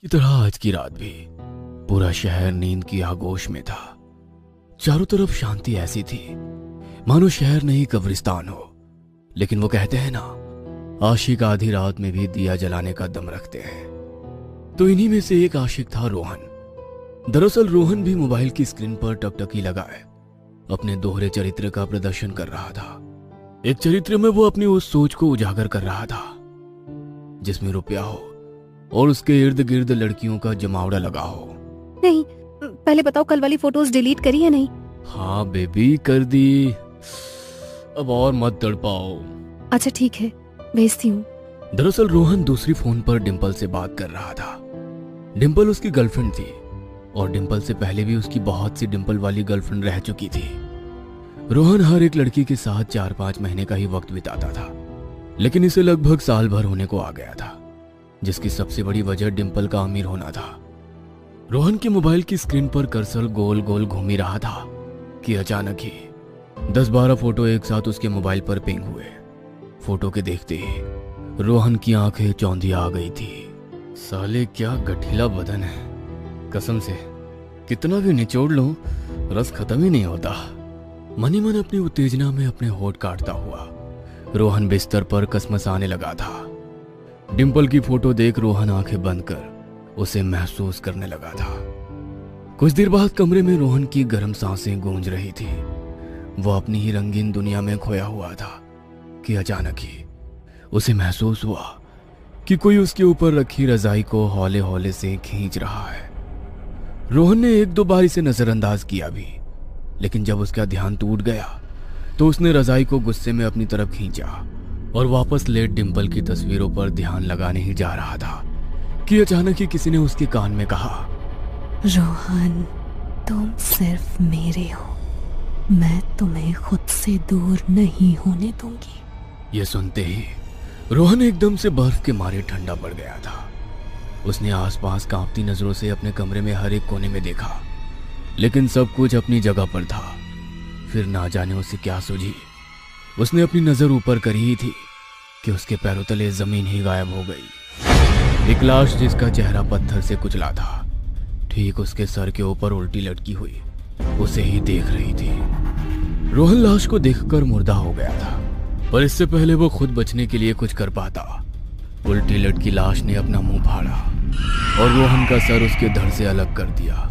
की तरह आज की रात भी पूरा शहर नींद की आगोश में था। चारों तरफ शांति ऐसी थी मानो शहर नहीं कब्रिस्तान हो। लेकिन वो कहते हैं ना, आशिक आधी रात में भी दिया जलाने का दम रखते हैं। तो इन्हीं में से एक आशिक था रोहन। दरअसल रोहन भी मोबाइल की स्क्रीन पर टकटकी लगाए अपने दोहरे चरित्र का प्रदर्शन कर रहा था। एक चरित्र में वो अपनी उस सोच को उजागर कर रहा था जिसमें रुपया हो और उसके इर्द गिर्द लड़कियों का जमावड़ा लगा हो। नहीं, पहले बताओ कल वाली फोटोज डिलीट करी है नहीं? हाँ बेबी, कर दी। अब और मत तड़पाओ। अच्छा ठीक है, भेजती हूँ। दरअसल रोहन दूसरी फोन पर डिंपल से बात कर रहा था। डिंपल उसकी गर्लफ्रेंड थी और डिंपल से पहले भी उसकी बहुत सी डिंपल वाली गर्लफ्रेंड रह चुकी थी। रोहन हर एक लड़की के साथ 4-5 महीने का ही वक्त बिताता था, लेकिन इसे लगभग साल भर होने को आ गया था, जिसकी सबसे बड़ी वजह डिंपल का अमीर होना था। रोहन के मोबाइल की स्क्रीन पर कर्सर गोल गोल घूम ही रहा था कि अचानक ही 10-12 फोटो एक साथ उसके मोबाइल पर पिंग हुए। फोटो के देखते ही रोहन की आंखें चौंधिया आ गई थी। साले क्या गठीला बदन है, कसम से कितना भी निचोड़ लो रस खत्म ही नहीं होता। मनी मन अपनी उत्तेजना में अपने होठ काटता हुआ रोहन बिस्तर पर कसमसाने लगा था। डिंपल की फोटो देख रोहन आंखें बंद कर उसे महसूस करने लगा था। कुछ देर बाद कमरे में रोहन की गर्म सांसें गूंज रही थी। वो अपनी ही रंगीन दुनिया में खोया हुआ था कि अचानक ही उसे महसूस हुआ कि कोई उसके ऊपर रखी रजाई को हौले हौले से खींच रहा है। रोहन ने 1-2 बार इसे नजरअंदाज किया भी, लेकिन जब उसका ध्यान टूट गया तो उसने रजाई को गुस्से में अपनी तरफ खींचा और वापस लेट डिंपल की तस्वीरों पर ध्यान लगाने ही जा रहा था कि अचानक ही किसी ने उसके कान में कहा, रोहन, तुम सिर्फ मेरे हो, मैं तुम्हें खुद से दूर नहीं होने दूंगी। यह सुनते ही रोहन एकदम से बर्फ के मारे ठंडा पड़ गया था। उसने आसपास कांपती नजरों से अपने कमरे में हर एक कोने में देखा, लेकिन सब कुछ अपनी जगह पर था। फिर ना जाने उसे क्या सूझी, उसने अपनी नजर ऊपर करी ही थी कि उसके पैरों तले जमीन ही गायब हो गई। एक लाश जिसका चेहरा पत्थर से कुचला था, ठीक उसके सर के ऊपर उल्टी लटकी हुई उसे ही देख रही थी। रोहन लाश को देखकर मुर्दा हो गया था, पर इससे पहले वो खुद बचने के लिए कुछ कर पाता, उल्टी लटकी लाश ने अपना मुंह फाड़ा और रोहन का सर उसके धड़ से अलग कर दिया।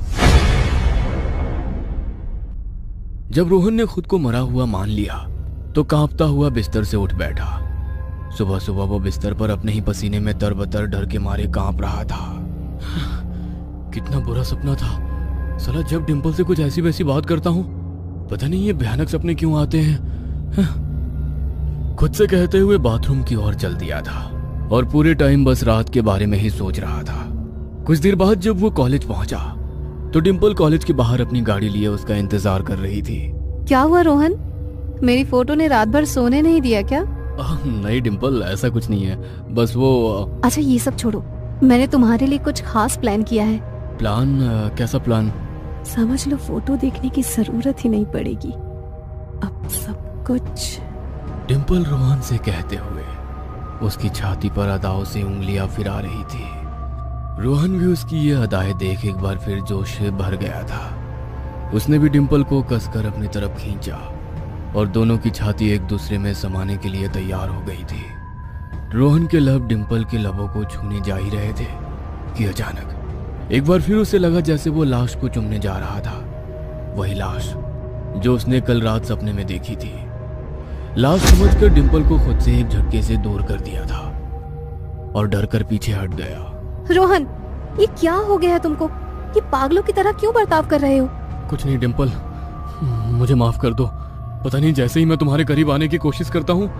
जब रोहन ने खुद को मरा हुआ मान लिया तो कांपता हुआ बिस्तर से उठ बैठा। सुबह सुबह वो बिस्तर पर अपने ही पसीने में तरबतर डर के मारे कांप रहा था। कितना बुरा सपना था साला। जब डिंपल से कुछ ऐसी वैसी बात करता हूं, पता नहीं ये भयानक सपने क्यों आते हैं। खुद से कहते हुए बाथरूम की ओर चल दिया था और पूरे टाइम बस रात के बारे में ही सोच रहा था। कुछ देर बाद जब वो कॉलेज पहुंचा तो डिंपल कॉलेज के बाहर अपनी गाड़ी लिए उसका इंतजार कर रही थी। क्या हुआ रोहन, मेरी फोटो ने रात भर सोने नहीं दिया क्या? नहीं डिंपल, ऐसा कुछ नहीं है, बस वो। अच्छा ये सब छोड़ो, मैंने तुम्हारे लिए कुछ खास प्लान किया है। प्लान? कैसा प्लान? समझ लो फोटो देखने की जरूरत ही नहीं पड़ेगी, अब सब कुछ। डिंपल रोहन से कहते हुए उसकी छाती पर अदाओं से उंगलियां फिरा रही थी। रोहन भी उसकी ये अदाएं देख एक बार फिर जोश से भर गया था। उसने भी डिंपल को कसकर अपनी तरफ खींचा और दोनों की छाती एक दूसरे में समाने के लिए तैयार हो गई थी। रोहन के लब डिंपल के लबों को छूने जा ही रहे थे कि अचानक एक बार फिर उसे लगा जैसे वो लाश को चूमने जा रहा था। वही लाश जो उसने कल रात सपने में देखी थी। लाश समझकर डिंपल को खुद से एक झटके से दूर कर दिया था और डर कर पीछे हट गया। रोहन, ये क्या हो गया है तुमको? ये पागलों की तरह क्यों बर्ताव कर रहे हो? कुछ नहीं डिंपल, मुझे माफ कर दो। पता नहीं जैसे ही मैं तुम्हारे करीब आने की कोशिश करता हूँ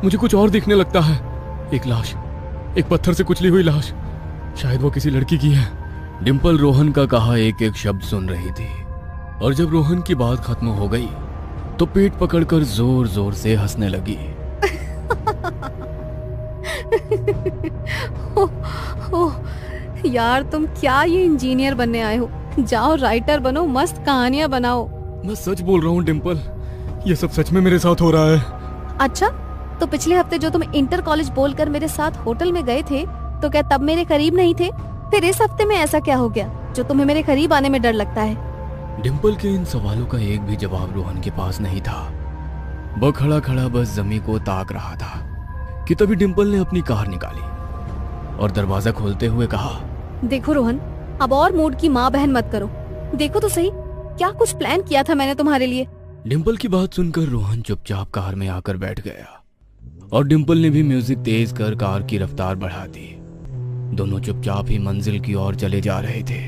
मुझे कुछ और दिखने लगता है। एक लाश, एक पत्थर से कुचली हुई लाश, शायद वो किसी लड़की की है। डिंपल रोहन का कहा एक एक शब्द सुन रही थी और जब रोहन की बात खत्म हो गई तो पेट पकड़कर जोर जोर से हंसने लगी। यार तुम क्या ये इंजीनियर बनने आए हो? जाओ राइटर बनो, मस्त कहानियां बनाओ। मैं सच बोल रहा हूँ डिंपल, ये सब सच में मेरे साथ हो रहा है। अच्छा, तो पिछले हफ्ते जो तुम इंटर कॉलेज बोलकर मेरे साथ होटल में गए थे, तो क्या तब मेरे करीब नहीं थे? फिर इस हफ्ते में ऐसा क्या हो गया जो तुम्हें मेरे करीब आने में डर लगता है? डिम्पल के इन सवालों का एक भी जवाब रोहन के पास नहीं था। वह खड़ा खड़ा बस जमी को ताक रहा था कि तभी डिम्पल ने अपनी कार निकाली और दरवाजा खोलते हुए कहा, देखो रोहन, अब और मूड की माँ बहन मत करो। देखो तो सही, क्या कुछ प्लान किया था मैंने तुम्हारे लिए। डिम्पल की बात सुनकर रोहन चुपचाप कार में आकर बैठ गया और डिम्पल ने भी म्यूजिक तेज कर कार की रफ्तार बढ़ा दी। दोनों चुपचाप ही मंजिल की ओर चले जा रहे थे।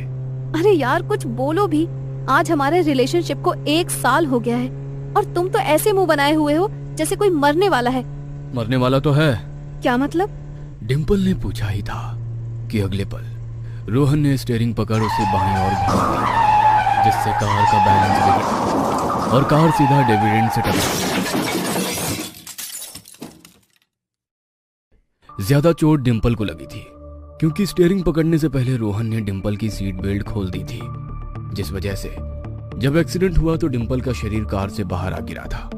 अरे यार कुछ बोलो भी, आज हमारे रिलेशनशिप को 1 साल हो गया है और तुम तो ऐसे मुंह बनाए हुए हो जैसे कोई मरने वाला है। मरने वाला तो है। क्या मतलब? डिम्पल ने पूछा ही था कि अगले पल रोहन ने स्टीयरिंग पकड़ उसे बाईं ओर घुमा दी, जिससे कार का बैलेंस बिगड़ा और कार सीधा डिविडेंड से टकरा। ज्यादा चोट डिम्पल को लगी थी क्योंकि स्टीयरिंग पकड़ने से पहले रोहन ने डिम्पल की सीट बेल्ट खोल दी थी, जिस वजह से जब एक्सीडेंट हुआ तो डिम्पल का शरीर कार से बाहर आ गिरा था।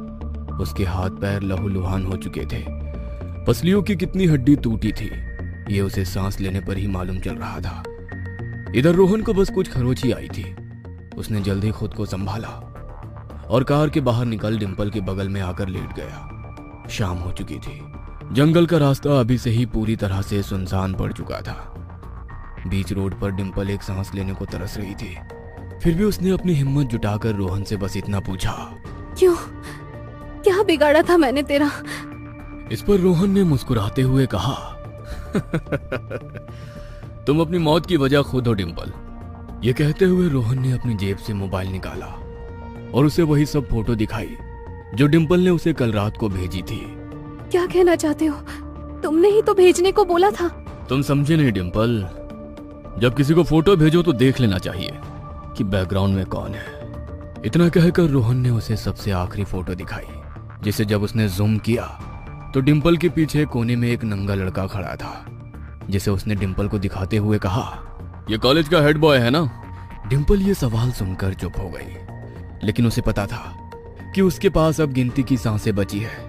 उसके हाथ पैर लहूलुहान हो चुके थे। पसलियों की कितनी हड्डी टूटी थी ये उसे सांस लेने पर ही मालूम चल रहा था। इधर रोहन को बस कुछ खरोंची आई थी। उसने जल्दी खुद को संभाला और कार के बाहर निकल डिम्पल के बगल में आकर लेट गया। शाम हो चुकी थी। जंगल का रास्ता अभी से ही पूरी तरह से सुनसान पड़ चुका था। बीच रोड पर डिम्पल एक सांस लेने को तरस रही थी। फिर भी उसने अपनी हिम्मत जुटाकर रोहन से बस इतना पूछा, क्यों? क्या बिगाड़ा था मैंने तेरा? इस पर रोहन ने मुस्कुराते हुए कहा, तुम अपनी मौत की वजह खुद हो डिम्पल। ये कहते हुए रोहन ने अपनी जेब से मोबाइल निकाला और उसे वही सब फोटो दिखाई जो डिम्पल ने उसे कल रात को भेजी थी। क्या कहना चाहते हो? तुमने ही तो भेजने को बोला था। तुम समझे नहीं डिम्पल, जब किसी को फोटो भेजो तो देख लेना चाहिए कि बैकग्राउंड में कौन है। इतना कहकर रोहन ने उसे सबसे आखिरी फोटो दिखाई, जिसे जब उसने जूम किया तो डिम्पल के पीछे कोने में एक नंगा लड़का खड़ा था, जिसे उसने डिम्पल को दिखाते हुए कहा, ये कॉलेज का हेड बॉय है ना? डिम्पल ये सवाल सुनकर चुप हो गई, लेकिन उसे पता था कि उसके पास अब गिनती की सांसें बची है।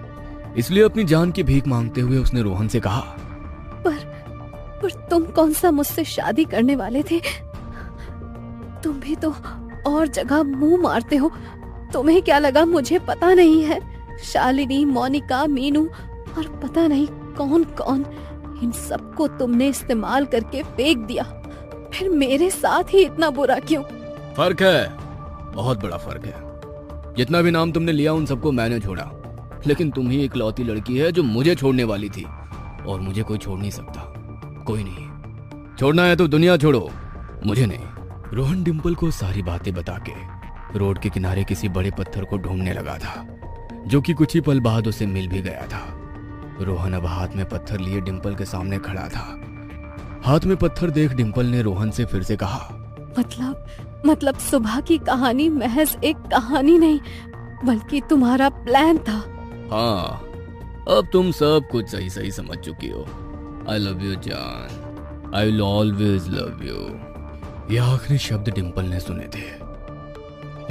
इसलिए अपनी जान की भीख मांगते हुए उसने रोहन से कहा, पर तुम कौन सा मुझसे शादी करने वाले थे? तुम भी तो और जगह मुंह मारते हो। तुम्हें क्या लगा मुझे पता नहीं है? शालिनी, मोनिका, मीनू और पता नहीं कौन कौन, इन सबको तुमने इस्तेमाल करके फेंक दिया। फिर मेरे साथ ही इतना बुरा क्यों? फर्क है, बहुत बड़ा फर्क है। जितना भी नाम तुमने लिया उन सबको मैंने छोड़ा, लेकिन तुम ही इकलौती लड़की है जो मुझे छोड़ने वाली थी, और मुझे कोई छोड़ नहीं सकता। कोई नहीं, छोड़ना है तो दुनिया छोड़ो, मुझे नहीं। रोहन डिम्पल को सारी बातें बता के रोड के किनारे किसी बड़े पत्थर को ढूंढने लगा था, जो कि कुछ ही पल बाद उसे मिल भी गया था। रोहन अब हाथ में पत्थर लिए डिम्पल के सामने खड़ा था। हाथ में पत्थर देख डिम्पल ने रोहन से फिर से कहा, मतलब सुबह की कहानी महज एक कहानी नहीं, बल्कि तुम्हारा प्लान था। हाँ, अब तुम सब कुछ सही सही समझ चुकी हो। आई लव यू जान, I will always love you. यह आखिरी शब्द डिम्पल ने सुने थे।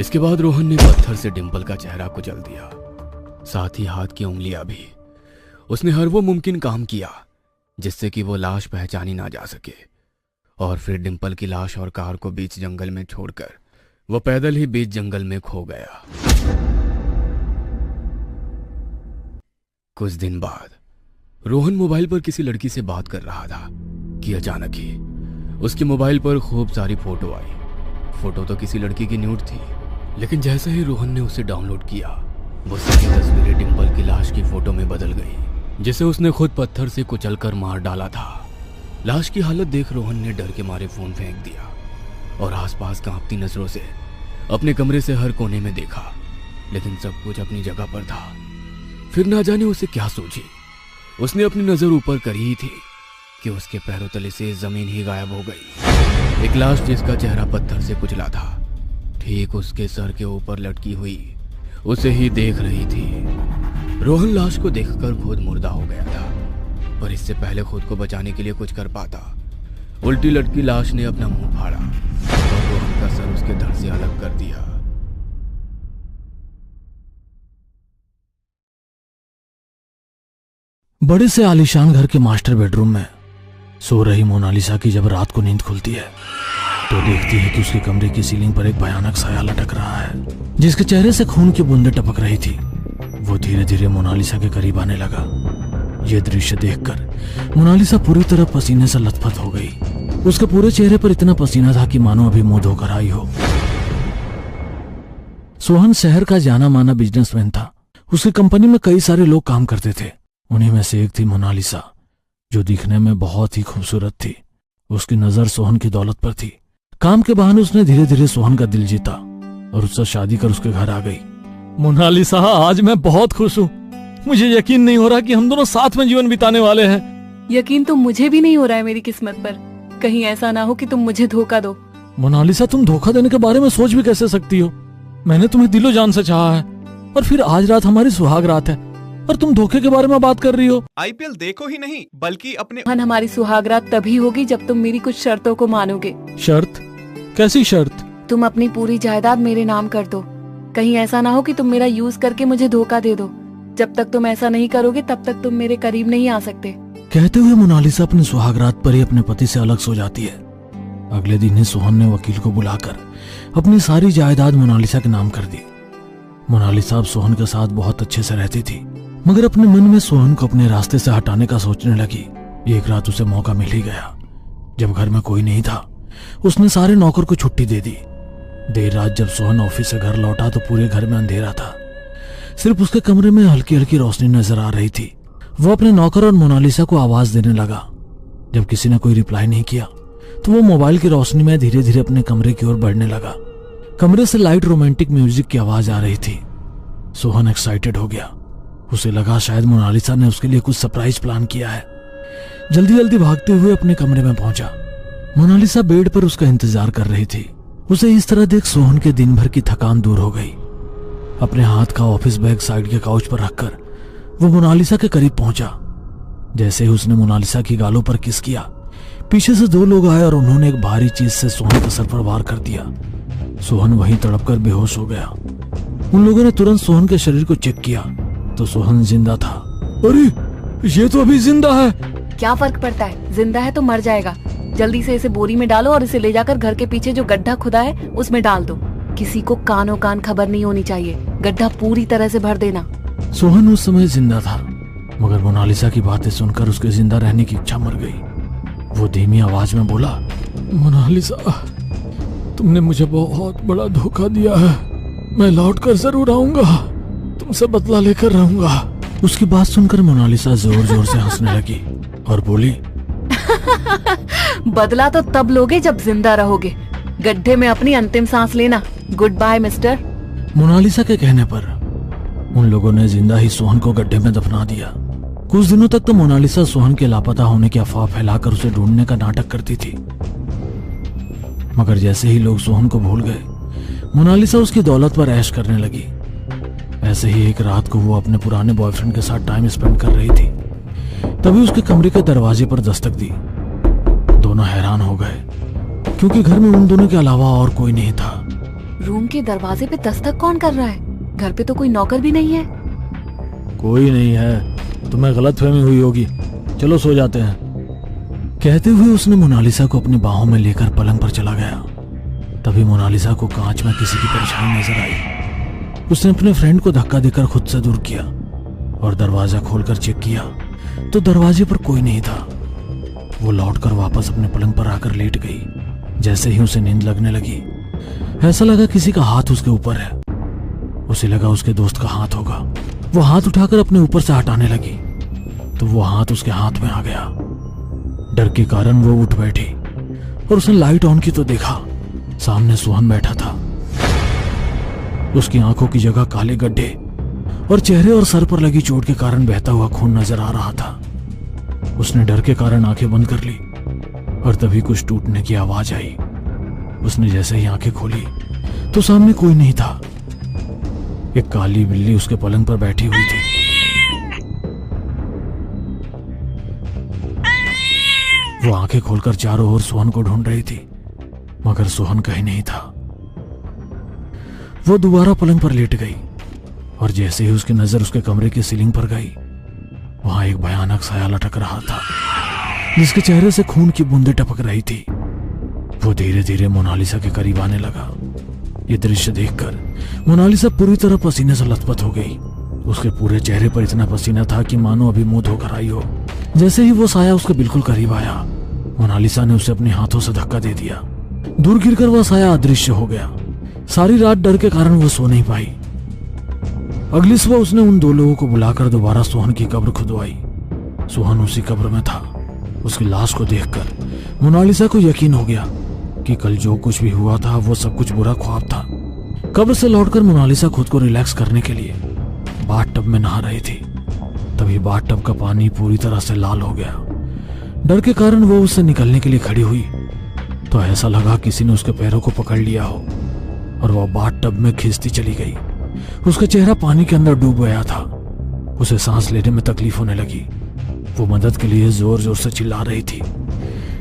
इसके बाद रोहन ने पत्थर से डिम्पल का चेहरा कुचल दिया, साथ ही हाथ की उंगलियां भी। उसने हर वो मुमकिन काम किया जिससे कि वो लाश पहचानी ना जा सके, और फिर डिम्पल की लाश और कार को बीच जंगल में छोड़कर वो पैदल ही बीच जंगल में खो गया। कुछ दिन बाद रोहन मोबाइल पर किसी लड़की से बात कर रहा था कि अचानक ही उसके मोबाइल पर खूब सारी फोटो आई। फोटो तो किसी लड़की की न्यूड थी, लेकिन जैसे ही रोहन ने उसे डाउनलोड किया, वो सारी तस्वीरें डिम्पल की लाश की फोटो में बदल गई, जिसे उसने खुद पत्थर से कुचलकर मार डाला था। लाश की हालत देख रोहन ने डर के मारे फोन फेंक दिया और आसपास कांपती नजरों से अपने कमरे से हर कोने में देखा, लेकिन सब कुछ अपनी जगह पर था। फिर ना जाने उसे क्या सूझी, उसने अपनी नजर ऊपर करी ही थी कि उसके पैरों तले से जमीन ही गायब हो गई। एक लाश जिसका चेहरा पत्थर से कुचला था, ठीक उसके सर के ऊपर लटकी हुई उसे ही देख रही थी। रोहन लाश को देखकर खुद मुर्दा हो गया था, पर इससे पहले खुद को बचाने के लिए कुछ कर पाता, उल्टी लटकी लाश ने अपना मुंह फाड़ा और रोहन का सर उसके धड़ से अलग कर दिया। बड़े से आलीशान घर के मास्टर बेडरूम में सो रही मोनालिसा की जब रात को नींद खुलती है तो देखती है कि उसके कमरे की सीलिंग पर एक भयानक साया लटक रहा है, जिसके चेहरे से खून की बूंदें टपक रही थी। वो धीरे धीरे मोनालिसा के करीब आने लगा। यह दृश्य देखकर मोनालिसा पूरी तरह पसीने से लथपथ हो गई। उसके पूरे चेहरे पर इतना पसीना था कि मानो अभी मुंह धोकर आई हो। सोहन शहर का जाना माना बिजनेसमैन था। उसकी कंपनी में कई सारे लोग काम करते थे। उन्हीं में से एक थी मोनालिसा, जो दिखने में बहुत ही खूबसूरत थी। उसकी नजर सोहन की दौलत पर थी। काम के बहाने उसने धीरे धीरे सोहन का दिल जीता और उससे शादी कर उसके घर आ गई। मोनालिसा, आज मैं बहुत खुश हूँ। मुझे यकीन नहीं हो रहा कि हम दोनों साथ में जीवन बिताने वाले हैं। यकीन तो मुझे भी नहीं हो रहा है मेरी किस्मत पर। कहीं ऐसा ना हो कि तुम मुझे धोखा दो। मोनालिसा, तुम धोखा देने के बारे में सोच भी कैसे सकती हो? मैंने तुम्हें दिलो जान से चाहा है और फिर आज रात हमारी सुहाग रात है और तुम धोखे के बारे में बात कर रही हो। आईपीएल देखो ही नहीं बल्कि अपने हमारी सुहाग रात तभी होगी जब तुम मेरी कुछ शर्तों को मानोगे। शर्त? कैसी शर्त? तुम अपनी पूरी जायदाद मेरे नाम कर दो। कहीं ऐसा ना हो कि तुम मेरा यूज करके मुझे धोखा दे दो। जब तक तुम ऐसा नहीं करोगे तब तक तुम मेरे करीब नहीं आ सकते। कहते हुए मोनालिसा अपनी सुहागरात पर ही अपने पति से अलग सो जाती है। अगले दिन ही सोहन ने वकील को बुलाकर अपनी सारी जायदाद मोनालिसा के नाम कर दी। मोनालिसा अब सोहन के साथ बहुत अच्छे से रहती थी, मगर अपने मन में सोहन को अपने रास्ते से हटाने का सोचने लगी। एक रात उसे मौका मिल ही गया। जब घर में कोई नहीं था, उसने सारे नौकर को छुट्टी दे दी। देर रात जब सोहन ऑफिस से घर लौटा तो पूरे घर में अंधेरा था। सिर्फ उसके कमरे में हल्की हल्की रोशनी नजर आ रही थी। वो अपने नौकर और मोनालिसा को आवाज देने लगा। जब किसी ने कोई रिप्लाई नहीं किया तो वो मोबाइल की रोशनी में धीरे धीरे अपने कमरे की ओर बढ़ने लगा। कमरे से लाइट रोमांटिक म्यूजिक की आवाज आ रही थी। सोहन एक्साइटेड हो गया। उसे लगा शायद मोनालिसा ने उसके लिए कुछ सरप्राइज प्लान किया है। जल्दी जल्दी भागते हुए अपने कमरे में पहुंचा। मोनालिसा बेड पर उसका इंतजार कर रही थी। उसे इस तरह देख सोहन के दिन भर की थकान दूर हो गई। अपने हाथ का ऑफिस बैग साइड के काउच पर रखकर वो मोनालिसा के करीब पहुंचा। जैसे ही उसने मोनालिसा की गालों पर किस किया, पीछे से दो लोग आए और उन्होंने एक भारी चीज से सोहन के सर पर वार कर दिया। सोहन वहीं तड़पकर बेहोश हो गया। उन लोगों ने तुरंत सोहन के शरीर को चेक किया तो सोहन जिंदा था। अरे, ये तो अभी जिंदा है। क्या फर्क पड़ता है, जिंदा है तो मर जाएगा। जल्दी से इसे बोरी में डालो और इसे ले जाकर घर के पीछे जो गड्ढा खुदा है उसमें डाल दो। किसी को कानों कान खबर नहीं होनी चाहिए। गड्ढा पूरी तरह से भर देना। सोहन उस समय जिंदा था, मगर मोनालिसा की बातें सुनकर उसके जिंदा रहने की इच्छा मर गई। वो धीमी आवाज में बोला, मोनालिसा, तुमने मुझे बहुत बड़ा धोखा दिया है। मैं लौट कर जरूर आऊंगा, तुमसे बदला लेकर रहूंगा। उसकी बात सुनकर मोनालिसा जोर जोर से हंसने लगी और बोली, बदला तो तब लोगे जब जिंदा रहोगे। गड्ढे में अपनी अंतिम सांस लेना। Good bye mister. मोनालिसा के कहने पर उन लोगों ने जिंदा ही सोहन को गड्ढे में दफना दिया। कुछ दिनों तक तो मोनालिसा सोहन के लापता होने की अफवाह फैलाकर उसे ढूंढने का नाटक करती थी, मगर जैसे ही लोग सोहन को भूल गए, मोनालिसा उसकी दौलत पर ऐश करने लगी। ऐसे ही एक रात को वो अपने पुराने बॉयफ्रेंड के साथ टाइम स्पेंड कर रही थी। तभी उसके कमरे के दरवाजे पर दस्तक दी। दोनों हैरान हो गए क्योंकि घर में उन दोनों के अलावा और कोई नहीं था। रूम के दरवाजे पे दस्तक कौन कर रहा है? घर पे तो कोई नौकर भी नहीं है। कोई नहीं है, तुम्हें गलतफहमी हुई होगी, चलो सो जाते हैं। कहते हुए उसने मोनालिसा को अपनी बाहों में लेकर पलंग पर चला गया। तभी मोनालिसा को कांच में किसी की परछाई नजर आई। उसने अपने फ्रेंड को धक्का देकर खुद से दूर किया और दरवाजा खोलकर चेक किया तो दरवाजे पर कोई नहीं था। वो लौटकर वापस अपने पलंग पर आकर लेट गई। जैसे ही उसे नींद लगने लगी, ऐसा लगा किसी का हाथ उसके ऊपर है। उसे लगा उसके दोस्त का हाथ होगा। वो हाथ उठाकर अपने ऊपर से हटाने लगी तो वो हाथ उसके हाथ में आ गया। डर के कारण वो उठ बैठी और उसने लाइट ऑन की तो देखा सामने सोहन बैठा था। उसकी आंखों की जगह काले गड्ढे और चेहरे और सर पर लगी चोट के कारण बहता हुआ खून नजर आ रहा था। उसने डर के कारण आंखें बंद कर ली और तभी कुछ टूटने की आवाज आई। उसने जैसे ही आंखें खोली तो सामने कोई नहीं था। एक काली बिल्ली उसके पलंग पर बैठी हुई थी। वो आंखें खोलकर चारों ओर सोहन को ढूंढ रही थी, मगर सोहन कहीं नहीं था। वो दोबारा पलंग पर लेट गई और जैसे ही उसकी नजर उसके कमरे की सीलिंग पर गई, वहां एक भयानक साया लटक रहा था। जिसके चेहरे से खून की बूंदें टपक रही थी। वो धीरे धीरे मोनालिसा के करीब आने लगा। ये दृश्य देखकर मोनालिसा पूरी तरह पसीने से लथपथ हो गई। उसके पूरे चेहरे पर इतना पसीना था कि मानो अभी मुंह धोकर आई हो। जैसे ही वो साया उसके बिल्कुल करीब आया, मोनालिसा ने उसे अपने हाथों से धक्का दे दिया। दूर गिरकर वह साया अदृश्य हो गया। सारी रात डर के कारण वो सो नहीं पाई। अगली सुबह उसने उन दो लोगों को बुलाकर दोबारा सोहन की कब्र खुदवाई। सोहन उसी कब्र में था। उसकी लाश को देखकर मोनालिसा को यकीन हो गया कि कल जो कुछ भी हुआ था वो सब कुछ बुरा ख्वाब था। कब्र से लौटकर मोनालिसा खुद को रिलैक्स करने के लिए बाथ टब में नहा रही थी। तभी बाथ टब का पानी पूरी तरह से लाल हो गया। डर के कारण वो उससे निकलने के लिए खड़ी हुई तो ऐसा लगा किसी ने उसके पैरों को पकड़ लिया हो और वह बाथ टब में खींचती चली गई। उसका चेहरा पानी के अंदर डूब गया था। उसे सांस लेने में तकलीफ होने लगी। वो मदद के लिए जोर जोर से चिल्ला रही थी।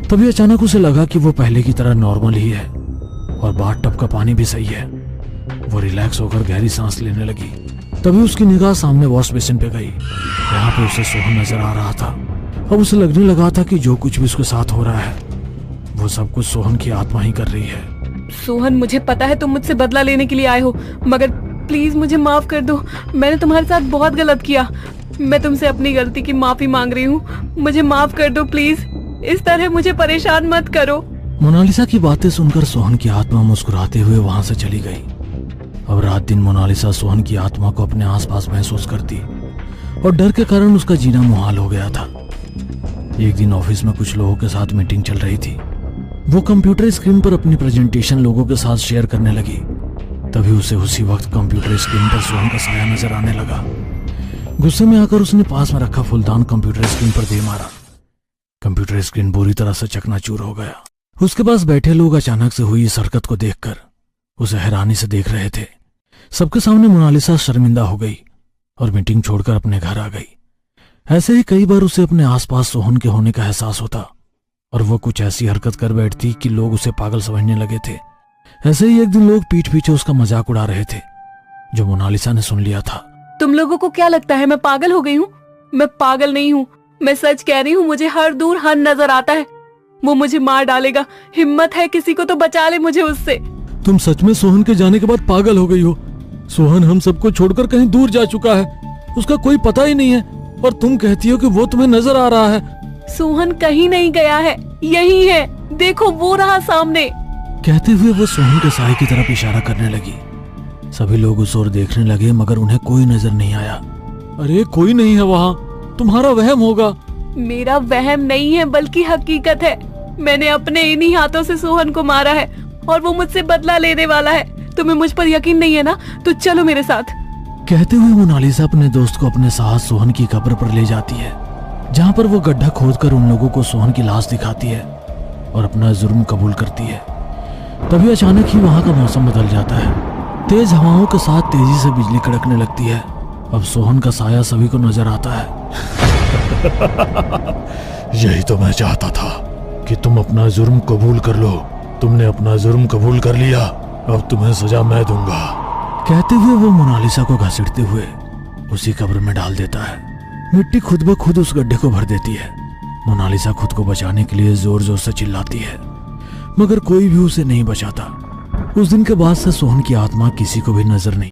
तभी अचानक उसे लगा कि वो पहले की तरह नॉर्मल ही है और बाथ टब का पानी भी सही है। वो रिलैक्स होकर गहरी सांस लेने लगी। तभी उसकी निगाह सामने वॉश बेसिन पे गई। यहाँ पे उसे सोहन नजर आ रहा था। अब उसे लगने लगा था कि जो कुछ भी उसके साथ हो रहा है वो सब कुछ सोहन की आत्मा ही कर रही है। सोहन, मुझे पता है तुम मुझसे बदला लेने के लिए आए हो, मगर प्लीज मुझे माफ कर दो। मैंने तुम्हारे साथ बहुत गलत किया। मैं तुमसे अपनी गलती की माफी मांग रही हूँ। मुझे माफ कर दो प्लीज। इस तरह मुझे परेशान मत करो। मोनालिसा की बातें सुनकर सोहन की आत्मा मुस्कुराते हुए वहां से चली गई। अब रात दिन मोनालिसा सोहन की आत्मा को अपने आसपास महसूस करती और डर के कारण उसका जीना मुहाल हो गया था। एक दिन ऑफिस में कुछ लोगों के साथ मीटिंग चल रही थी। वो कंप्यूटर स्क्रीन पर अपनी प्रेजेंटेशन लोगों के साथ शेयर करने लगी। तभी उसे उसी वक्त कंप्यूटर स्क्रीन पर सोहन का साया नजर आने लगा। गुस्से में आकर उसने पास में रखा फूलदान कंप्यूटर स्क्रीन पर दे मारा। कंप्यूटर स्क्रीन बुरी तरह से चकनाचूर हो गया। उसके पास बैठे लोग अचानक से हुई इस हरकत को देखकर उसे हैरानी से देख रहे थे। सबके सामने मोनालिसा शर्मिंदा हो गई और मीटिंग छोड़कर अपने घर आ गई। ऐसे ही कई बार उसे अपने आसपास सोहन के होने का एहसास होता और वो कुछ ऐसी हरकत कर बैठती कि लोग उसे पागल समझने लगे थे। ऐसे ही एक दिन लोग पीठ पीछे उसका मजाक उड़ा रहे थे, जो मोनालिसा ने सुन लिया था। तुम लोगों को क्या लगता है मैं पागल हो गई हूँ? मैं पागल नहीं हूँ, मैं सच कह रही हूँ। मुझे हर दूर हन नजर आता है। वो मुझे मार डालेगा। हिम्मत है किसी को तो बचा ले मुझे उससे। तुम सच में सोहन के जाने के बाद पागल हो गई हो? सोहन हम सबको छोड़कर कहीं दूर जा चुका है। उसका कोई पता ही नहीं है और तुम कहती हो कि वो तुम्हें नजर आ रहा है। सोहन कहीं नहीं गया है, यही है, देखो वो रहा सामने। कहते हुए वो सोहन के साए की तरफ इशारा करने लगी। सभी लोग उस ओर देखने लगे मगर उन्हें कोई नजर नहीं आया। अरे कोई नहीं है वहाँ, तुम्हारा वहम होगा। मेरा वहम नहीं है बल्कि हकीकत है। मैंने अपने इन्हीं हाथों से सोहन को मारा है और वो मुझसे बदला लेने वाला है। तुम्हें मुझ पर यकीन नहीं है ना? तो चलो मेरे साथ। कहते हुए मोनालिसा अपने दोस्त को अपने साथ सोहन की कब्र पर ले जाती है, जहाँ पर वो गड्ढा खोदकर उन लोगों को सोहन की लाश दिखाती है और अपना जुर्म कबूल करती है। तभी अचानक ही वहाँ का मौसम बदल जाता है। तेज हवाओं के साथ तेजी से बिजली कड़कने लगती है। अब सोहन का साया सभी को नजर आता है। यही तो मैं चाहता था कि तुम अपना जुर्म कबूल कर लो। तुमने अपना जुर्म कबूल कर लिया, अब तुम्हें सजा मैं दूंगा। कहते हुए वो मोनालिसा को घसीटते हुए उसी कब्र में डाल देता है। मिट्टी खुद ब खुद उस गड्ढे को भर देती है। मोनालिसा खुद को बचाने के लिए जोर जोर से चिल्लाती है मगर कोई भी उसे नहीं बचाता। उस दिन के बाद से सोहन की आत्मा किसी को भी नजर नहीं